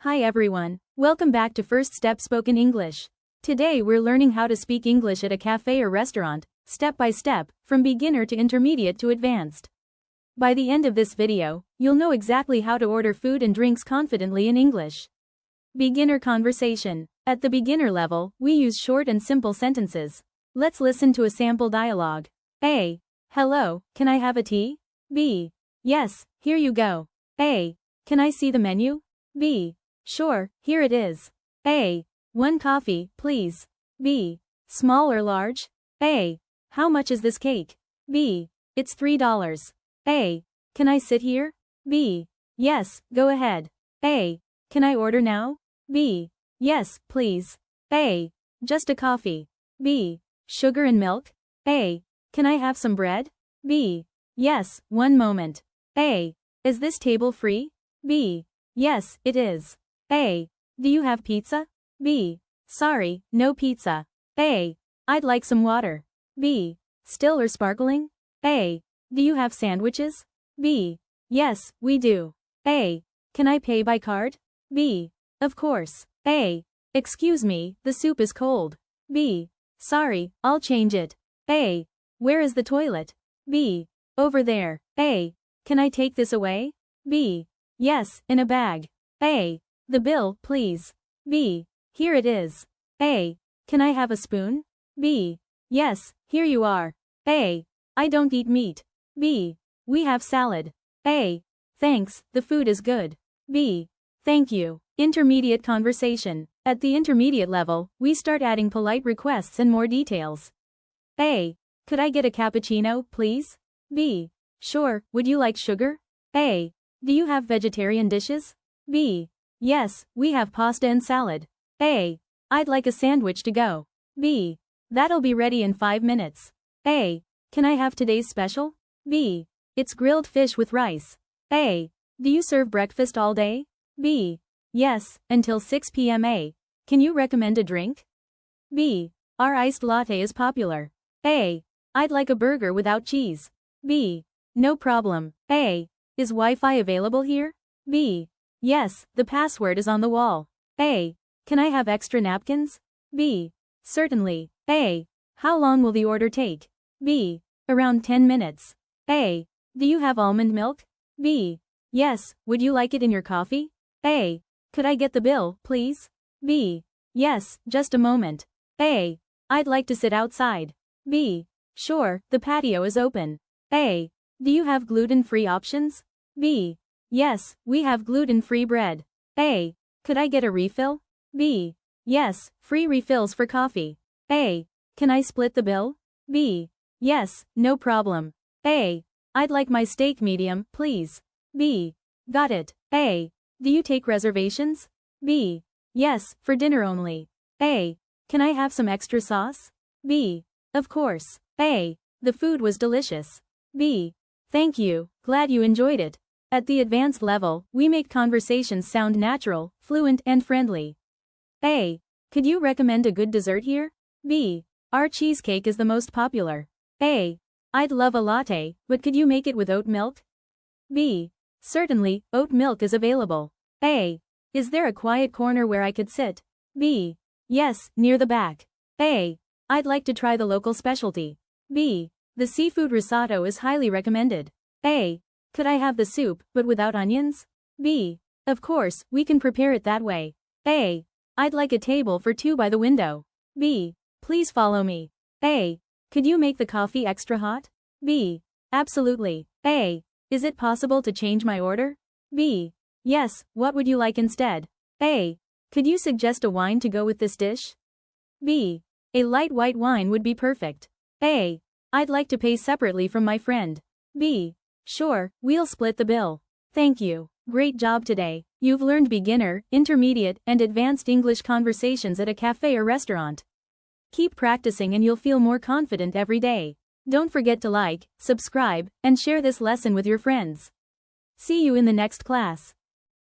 Hi everyone, welcome back to First Step Spoken English. Today we're learning how to speak English at a cafe or restaurant, step by step, from beginner to intermediate to advanced. By the end of this video, you'll know exactly how to order food and drinks confidently in English. Beginner conversation. At the beginner level, we use short and simple sentences. Let's listen to a sample dialogue. A. Hello, can I have a tea? B. Yes, here you go. A. Can I see the menu? B. Sure, here it is. A. 1 coffee, please. B. Small or large? A. How much is this cake? B. It's $3. A. Can I sit here? B. Yes, go ahead. A. Can I order now? B. Yes, please. A. Just a coffee. B. Sugar and milk? A. Can I have some bread? B. Yes, one moment. A. Is this table free? B. Yes, it is. A. Do you have pizza? B. Sorry, no pizza. A. I'd like some water. B. Still or sparkling? A. Do you have sandwiches? B. Yes, we do. A. Can I pay by card? B. Of course. A. Excuse me, the soup is cold. B. Sorry, I'll change it. A. Where is the toilet? B. Over there. A. Can I take this away? B. Yes, in a bag. A. The bill, please. B. Here it is. A. Can I have a spoon? B. Yes, here you are. A. I don't eat meat. B. We have salad. A. Thanks, the food is good. B. Thank you. Intermediate conversation. At the intermediate level, we start adding polite requests and more details. A. Could I get a cappuccino, please? B. Sure, would you like sugar? A. Do you have vegetarian dishes? B. Yes, we have pasta and salad. A. I'd like a sandwich to go. B. That'll be ready in 5 minutes. A. Can I have today's special? B. It's grilled fish with rice. A. Do you serve breakfast all day? B. Yes, until 6 p.m. A. Can you recommend a drink? B. Our iced latte is popular. A. I'd like a burger without cheese. B. No problem. A. Is Wi-Fi available here? B. Yes, the password is on the wall. A. Can I have extra napkins? B. Certainly. A. How long will the order take? B. Around 10 minutes. A. Do you have almond milk? B. Yes, would you like it in your coffee? A. Could I get the bill, please? B. Yes, just a moment. A. I'd like to sit outside. B. Sure, the patio is open. A. Do you have gluten-free options? B. Yes, we have gluten-free bread. A. Could I get a refill? B. Yes, free refills for coffee. A. Can I split the bill? B. Yes, no problem. A. I'd like my steak medium, please. B. Got it. A. Do you take reservations? B. Yes, for dinner only. A. Can I have some extra sauce? B. Of course. A. The food was delicious. B. Thank you, glad you enjoyed it. At the advanced level, we make conversations sound natural, fluent, and friendly. A. Could you recommend a good dessert here? B. Our cheesecake is the most popular. A. I'd love a latte, but could you make it with oat milk? B. Certainly, oat milk is available. A. Is there a quiet corner where I could sit? B. Yes, near the back. A. I'd like to try the local specialty. B. The seafood risotto is highly recommended. A. Could I have the soup, but without onions? B. Of course, we can prepare it that way. A. I'd like a table for 2 by the window. B. Please follow me. A. Could you make the coffee extra hot? B. Absolutely. A. Is it possible to change my order? B. Yes, what would you like instead? A. Could you suggest a wine to go with this dish? B. A light white wine would be perfect. A. I'd like to pay separately from my friend. B. Sure, we'll split the bill. Thank you. Great job today. You've learned beginner, intermediate, and advanced English conversations at a cafe or restaurant. Keep practicing and you'll feel more confident every day. Don't forget to like, subscribe, and share this lesson with your friends. See you in the next class.